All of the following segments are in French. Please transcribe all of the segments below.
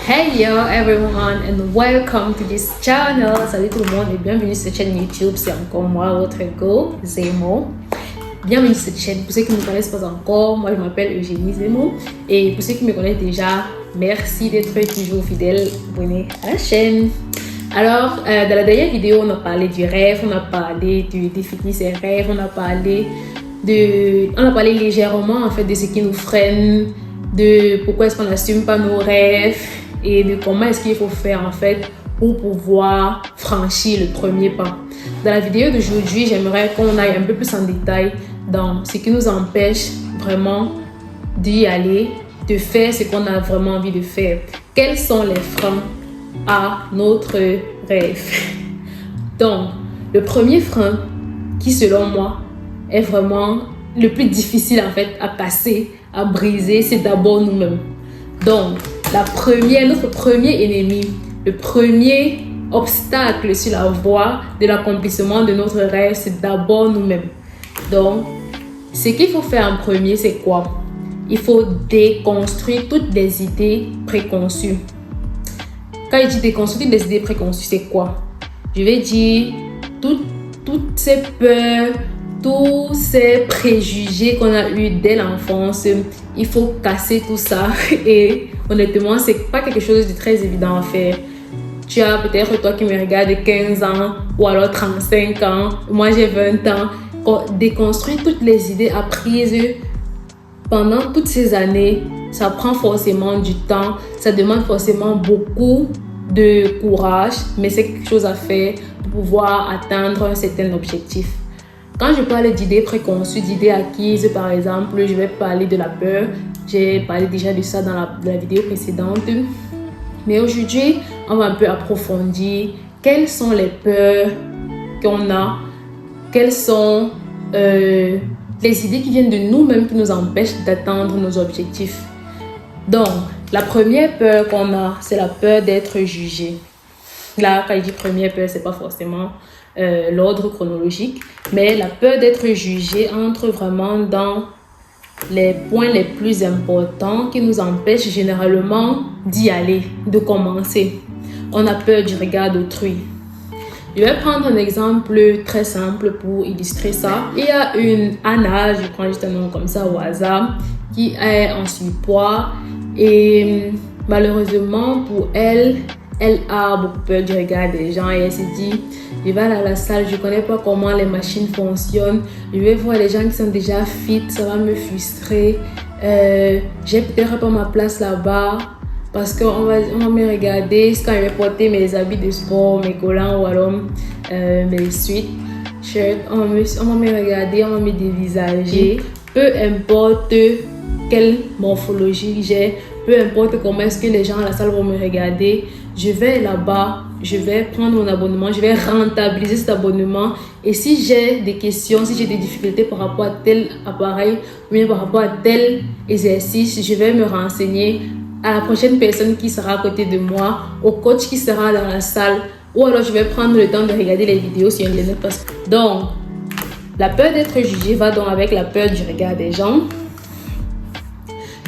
Hey yo everyone and welcome to this channel. Salut tout le monde et bienvenue sur cette chaîne YouTube. C'est encore moi, votre go, Zemo. Bienvenue sur cette chaîne. Pour ceux qui ne me connaissent pas encore, moi je m'appelle Eugénie Zemo. Et pour ceux qui me connaissent déjà, merci d'être toujours fidèles. Abonnez à la chaîne. Alors, dans la dernière vidéo, on a parlé du rêve, on a parlé de définir ses rêves, on a parlé légèrement en fait de ce qui nous freine, de pourquoi est-ce qu'on n'assume pas nos rêves et de comment est-ce qu'il faut faire en fait pour pouvoir franchir le premier pas. Dans la vidéo d'aujourd'hui, j'aimerais qu'on aille un peu plus en détail dans ce qui nous empêche vraiment d'y aller, de faire ce qu'on a vraiment envie de faire. Quels sont les freins à notre rêve? Donc, le premier frein qui selon moi est vraiment le plus difficile en fait à casser, à briser, c'est d'abord nous-mêmes. Donc, notre premier ennemi, le premier obstacle sur la voie de l'accomplissement de notre rêve, c'est d'abord nous-mêmes. Donc, ce qu'il faut faire en premier, c'est quoi? Il faut déconstruire toutes les idées préconçues. Quand je dis déconstruire toutes les idées préconçues, c'est quoi? Je vais dire toutes ces peurs, tous ces préjugés qu'on a eu dès l'enfance. Il faut casser tout ça et honnêtement, c'est pas quelque chose de très évident à faire. Tu as peut-être toi qui me regarde 15 ans ou alors 35 ans, moi j'ai 20 ans. Déconstruire toutes les idées apprises pendant toutes ces années, ça prend forcément du temps, ça demande forcément beaucoup de courage, mais c'est quelque chose à faire pour pouvoir atteindre un certain objectif. Quand je parle d'idées préconçues, d'idées acquises, par exemple, je vais parler de la peur. J'ai parlé déjà de ça dans la vidéo précédente. Mais aujourd'hui, on va un peu approfondir quelles sont les peurs qu'on a, quelles sont les idées qui viennent de nous-mêmes qui nous empêchent d'atteindre nos objectifs. Donc, la première peur qu'on a, c'est la peur d'être jugé. Là, quand je dis première peur, c'est pas forcément l'ordre chronologique, mais la peur d'être jugé entre vraiment dans les points les plus importants qui nous empêchent généralement d'y aller, de commencer. On a peur du regard d'autrui. Je vais prendre un exemple très simple pour illustrer ça. Il y a une Anna, je prends juste un nom comme ça au hasard, qui est en surpoids et malheureusement pour elle a beaucoup peur du regard des gens et elle se dit, je vais aller à la salle, je ne connais pas comment les machines fonctionnent, je vais voir les gens qui sont déjà fit, ça va me frustrer, j'ai peut-être pas ma place là-bas parce qu'on va me regarder quand je vais porter mes habits de sport, mes collants ou alors mes sweatshirts, on va me regarder, on va me dévisager, peu importe quelle morphologie j'ai, peu importe comment est-ce que les gens à la salle vont me regarder, je vais là-bas, je vais prendre mon abonnement, je vais rentabiliser cet abonnement et si j'ai des questions, si j'ai des difficultés par rapport à tel appareil ou bien par rapport à tel exercice, je vais me renseigner à la prochaine personne qui sera à côté de moi, au coach qui sera dans la salle ou alors je vais prendre le temps de regarder les vidéos sur internet. Donc, la peur d'être jugé va donc avec la peur du regard des gens.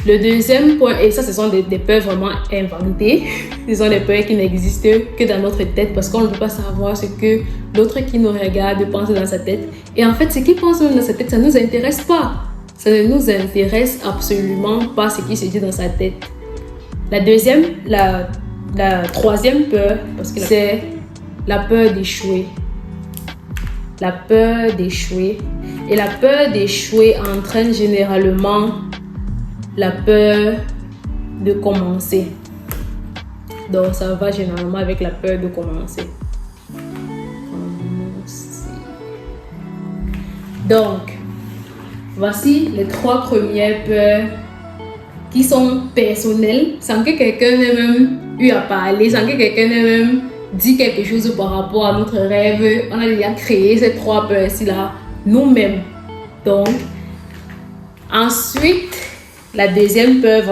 Le deuxième point, et ça ce sont des peurs vraiment inventées, ce sont des peurs qui n'existent que dans notre tête parce qu'on ne peut pas savoir ce que l'autre qui nous regarde pense dans sa tête. Et en fait, ce qu'il pense dans sa tête, ça ne nous intéresse pas. Ça ne nous intéresse absolument pas ce qui se dit dans sa tête. La troisième peur, parce que c'est la peur d'échouer. La peur d'échouer. Et la peur d'échouer entraîne généralement la peur de commencer. Donc, ça va généralement avec la peur de commencer. Donc, voici les trois premières peurs qui sont personnelles, sans que quelqu'un n'ait même eu à parler, sans que quelqu'un n'ait même dit quelque chose par rapport à notre rêve. On a déjà créé ces trois peurs-ci là nous-mêmes. Donc, ensuite, la deuxième peur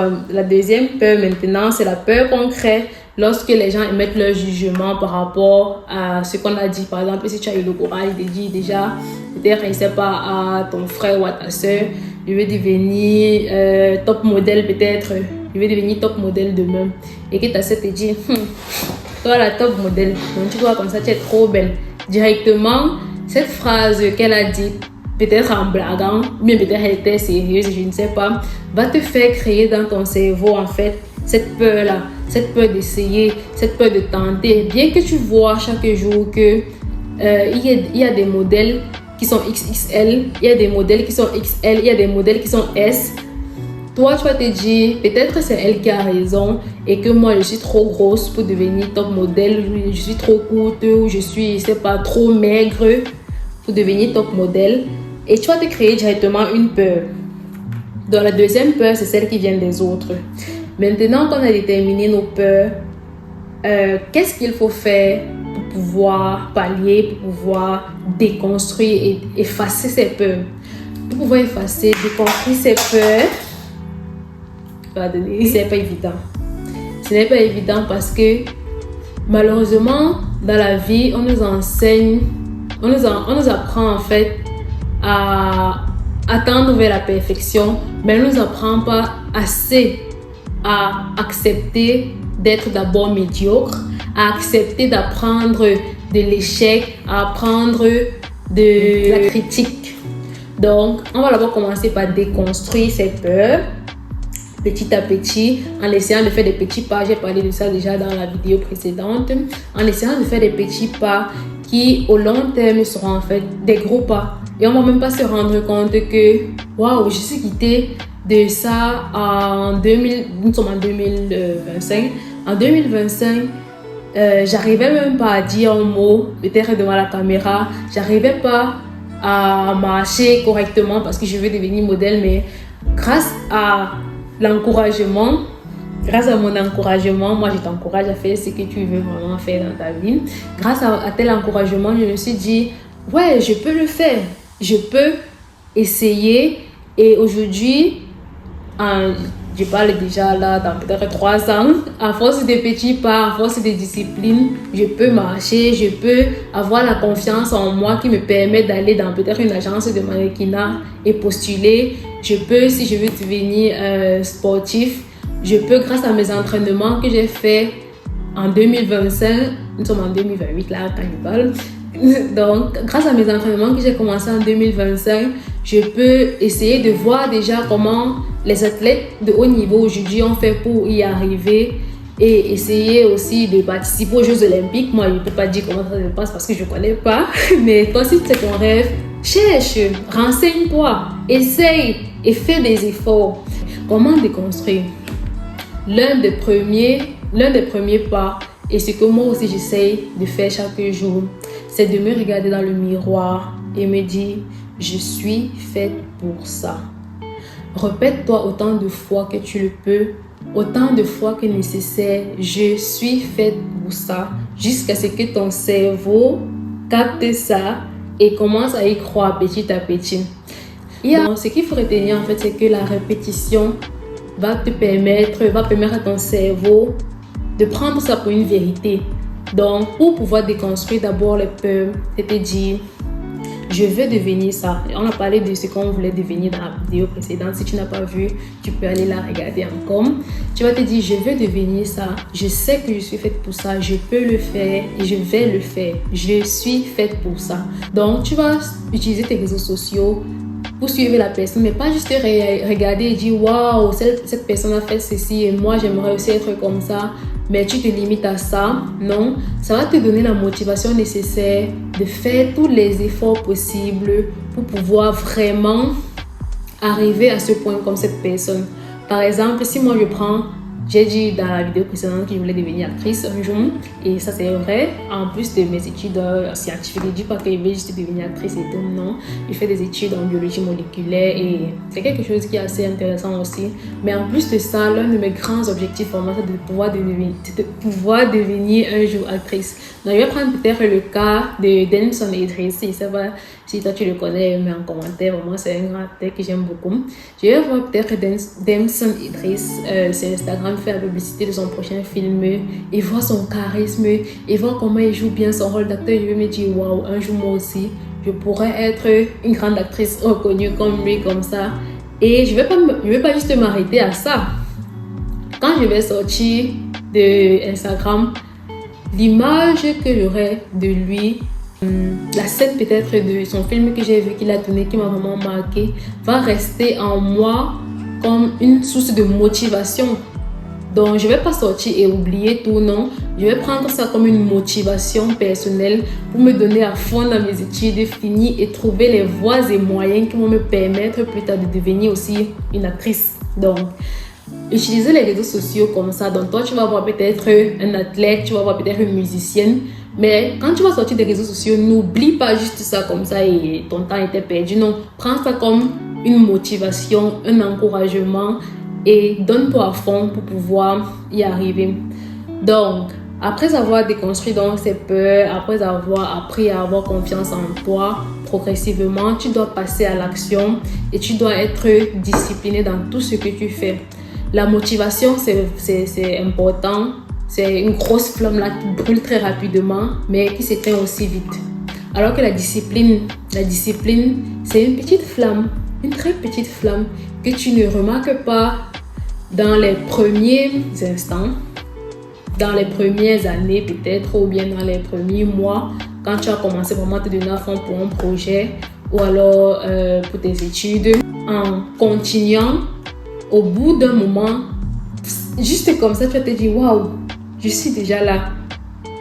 maintenant, c'est la peur qu'on crée lorsque les gens émettent leur jugement par rapport à ce qu'on a dit. Par exemple, si tu as eu le courage de dire déjà, peut-être, je ne sais pas, à ton frère ou à ta soeur, je veux devenir top modèle peut-être je vais devenir top modèle demain. Et que ta sœur te dit, toi la top modèle, donc tu vois comme ça, tu es trop belle. Directement, cette phrase qu'elle a dit, peut-être en blaguant, mais peut-être elle était sérieuse, je ne sais pas, va te faire créer dans ton cerveau en fait cette peur-là, cette peur d'essayer, cette peur de tenter. Bien que tu vois chaque jour que il y a des modèles qui sont XXL, il y a des modèles qui sont XL, il y a des modèles qui sont S. Toi, tu vas te dire, peut-être c'est elle qui a raison et que moi, je suis trop grosse pour devenir top modèle, je suis trop courte ou je suis, je sais pas, trop maigre pour devenir top modèle. Et tu vas te créer directement une peur. Donc, la deuxième peur, c'est celle qui vient des autres. Maintenant qu'on a déterminé nos peurs, qu'est-ce qu'il faut faire pour pouvoir pallier, pour pouvoir déconstruire et effacer ces peurs? Pour pouvoir effacer, déconstruire ces peurs, c'est pas évident. Ce n'est pas évident parce que malheureusement, dans la vie, on nous enseigne, on nous apprend en fait à attendre vers la perfection, mais on ne nous apprend pas assez à accepter d'être d'abord médiocre, à accepter d'apprendre de l'échec, à apprendre de la critique. Donc, on va d'abord commencer par déconstruire ces peurs, petit à petit, en essayant de faire des petits pas. J'ai parlé de ça déjà dans la vidéo précédente. En essayant de faire des petits pas qui, au long terme, seront en fait des gros pas. Et on ne va même pas se rendre compte que, waouh, je suis quittée de ça en 2000, nous sommes en 2025. En 2025, j'arrivais même pas à dire un mot, peut-être devant la caméra. J'arrivais pas à marcher correctement parce que je veux devenir modèle, mais grâce à l'encouragement, grâce à mon encouragement, moi je t'encourage à faire ce que tu veux vraiment faire dans ta vie. Grâce à tel encouragement, je me suis dit, ouais, je peux le faire, je peux essayer. Et aujourd'hui, je parle déjà là dans peut-être 3 ans, à force de petits pas, à force de discipline, je peux marcher, je peux avoir la confiance en moi qui me permet d'aller dans peut-être une agence de mannequinat et postuler. Je peux, si je veux devenir sportif, je peux grâce à mes entraînements que j'ai fait en 2025, nous sommes en 2028 là quand je parle. Donc, grâce à mes entraînements que j'ai commencé en 2025, je peux essayer de voir déjà comment les athlètes de haut niveau aujourd'hui ont fait pour y arriver et essayer aussi de participer aux Jeux Olympiques. Moi, je ne peux pas dire comment ça se passe parce que je ne connais pas. Mais toi, si c'est ton rêve, cherche, renseigne-toi, essaye et fais des efforts. Comment déconstruire? L'un des premiers pas, et ce que moi aussi j'essaye de faire chaque jour, c'est de me regarder dans le miroir et me dire, je suis faite pour ça. Répète-toi autant de fois que tu le peux, autant de fois que nécessaire, je suis faite pour ça, jusqu'à ce que ton cerveau capte ça et commence à y croire petit à petit. Donc, ce qu'il faut retenir en fait, c'est que la répétition va permettre à ton cerveau de prendre ça pour une vérité. Donc, pour pouvoir déconstruire d'abord les peurs, c'est te dire, je veux devenir ça. On a parlé de ce qu'on voulait devenir dans la vidéo précédente. Si tu n'as pas vu, tu peux aller la regarder encore. Tu vas te dire, je veux devenir ça. Je sais que je suis faite pour ça. Je peux le faire et je vais le faire. Je suis faite pour ça. Donc, tu vas utiliser tes réseaux sociaux pour suivre la personne, mais pas juste regarder et dire, waouh, cette personne a fait ceci et moi, j'aimerais aussi être comme ça. Mais tu te limites à ça, non, ça va te donner la motivation nécessaire de faire tous les efforts possibles pour pouvoir vraiment arriver à ce point comme cette personne. Par exemple, si moi je prends, j'ai dit dans la vidéo précédente que je voulais devenir actrice un jour, et ça c'est vrai, en plus de mes études scientifiques, je ne dis pas que je vais juste devenir actrice et tout, non, je fais des études en biologie moléculaire et c'est quelque chose qui est assez intéressant aussi. Mais en plus de ça, l'un de mes grands objectifs vraiment, c'est de pouvoir devenir un jour actrice. Donc je vais prendre peut-être le cas de Damson Idriss, je ne sais pas si toi tu le connais, mais en commentaire, vraiment c'est un grand acteur que j'aime beaucoup. Je vais voir peut-être Damson Idriss sur Instagram faire la publicité de son prochain film et voir son charisme et voir comment il joue bien son rôle d'acteur. Je vais me dire, waouh, un jour moi aussi, je pourrais être une grande actrice reconnue comme lui, comme ça. Et je vais pas juste m'arrêter à ça. quand je vais sortir de Instagram, l'image que j'aurai de lui, la scène peut-être de son film que j'ai vu qu'il a tourné, qui m'a vraiment marqué, va rester en moi comme une source de motivation. Donc, je ne vais pas sortir et oublier tout, non. Je vais prendre ça comme une motivation personnelle pour me donner à fond dans mes études, finir et trouver les voies et moyens qui vont me permettre plus tard de devenir aussi une actrice. Donc, utiliser les réseaux sociaux comme ça. Donc, toi, tu vas voir peut-être un athlète, tu vas voir peut-être une musicienne. Mais quand tu vas sortir des réseaux sociaux, n'oublie pas juste ça comme ça et ton temps était perdu. Non, prends ça comme une motivation, un encouragement et donne-toi à fond pour pouvoir y arriver. Donc, après avoir déconstruit donc ces peurs, après avoir appris à avoir confiance en toi, progressivement, tu dois passer à l'action et tu dois être discipliné dans tout ce que tu fais. La motivation, c'est important. C'est une grosse flamme là qui brûle très rapidement, mais qui s'éteint aussi vite. Alors que la discipline, c'est une petite flamme, une très petite flamme que tu ne remarques pas dans les premiers instants, dans les premières années peut-être, ou bien dans les premiers mois, quand tu as commencé vraiment à te donner à fond pour un projet, ou alors pour tes études. En continuant, au bout d'un moment, juste comme ça, tu vas te dire, waouh, je suis déjà là,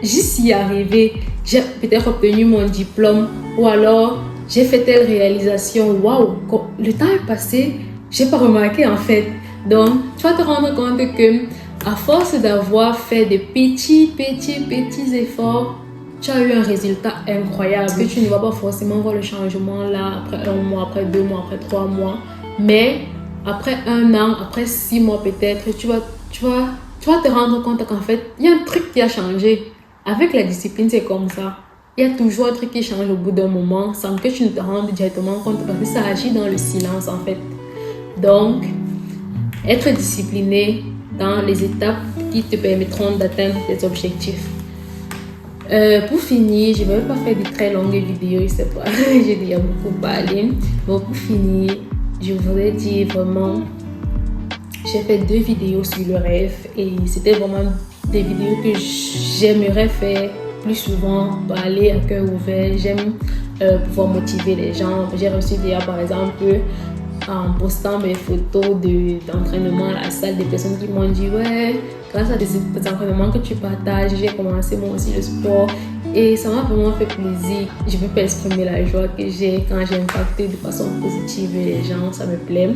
j'y suis arrivée, j'ai peut-être obtenu mon diplôme, ou alors j'ai fait telle réalisation, waouh, le temps est passé, j'ai pas remarqué en fait. Donc, tu vas te rendre compte que à force d'avoir fait des petits efforts, tu as eu un résultat incroyable. Que tu ne vas pas forcément voir le changement là, après 1 mois, après 2 mois, après 3 mois, mais après 1 an, après 6 mois peut-être, tu vas te rendre compte qu'en fait, il y a un truc qui a changé. Avec la discipline, c'est comme ça. Il y a toujours un truc qui change au bout d'un moment sans que tu ne te rendes directement compte parce que ça agit dans le silence en fait. Donc, être discipliné dans les étapes qui te permettront d'atteindre tes objectifs. Pour finir, je ne vais pas faire de très longues vidéos, je sais pas, j'ai déjà beaucoup parlé. Donc pour finir, je voudrais dire vraiment, j'ai fait 2 vidéos sur le rêve et c'était vraiment des vidéos que j'aimerais faire plus souvent, parler à cœur ouvert. J'aime pouvoir motiver les gens. J'ai reçu déjà par exemple en postant mes photos d'entraînement à la salle, des personnes qui m'ont dit ouais, grâce à tes entraînements que tu partages, j'ai commencé moi aussi le sport et ça m'a vraiment fait plaisir. Je peux pas exprimer la joie que j'ai quand j'ai impacté de façon positive les gens, ça me plaît.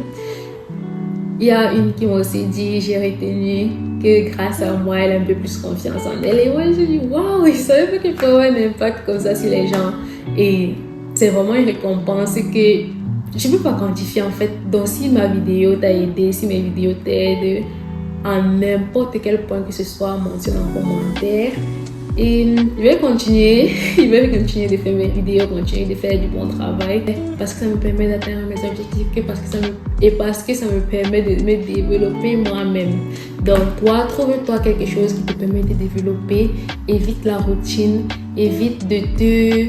Il y a une qui m'a aussi dit, j'ai retenu que grâce à moi, elle a un peu plus confiance en elle. Et moi, je dis, waouh, je savais pas qu'il pouvait avoir un impact comme ça sur les gens. Et c'est vraiment une récompense que je ne peux pas quantifier en fait. Donc, si ma vidéo t'a aidé, si mes vidéos t'aident, en n'importe quel point que ce soit, mentionne en commentaire. Et je vais continuer de faire mes vidéos, continuer de faire du bon travail parce que ça me permet d'atteindre mes objectifs parce que ça me permet de me développer moi-même. Donc toi, trouve-toi quelque chose qui te permet de développer, évite la routine, évite de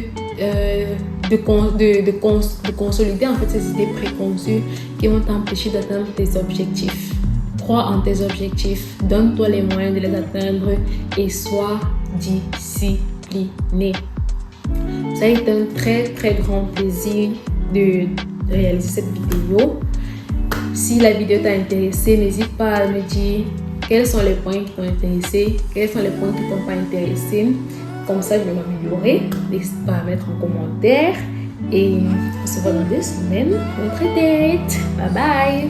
consolider en fait ces idées préconçues qui vont t'empêcher d'atteindre tes objectifs. Crois en tes objectifs, donne-toi les moyens de les atteindre et sois discipliné. Ça a été un très grand plaisir de réaliser cette vidéo. Si la vidéo t'a intéressé, n'hésite pas à me dire quels sont les points qui t'ont intéressé, quels sont les points qui t'ont pas intéressé. Comme ça, je vais m'améliorer. N'hésite pas à mettre en commentaire. Et on se voit dans 2 semaines pour notre date. Bye bye!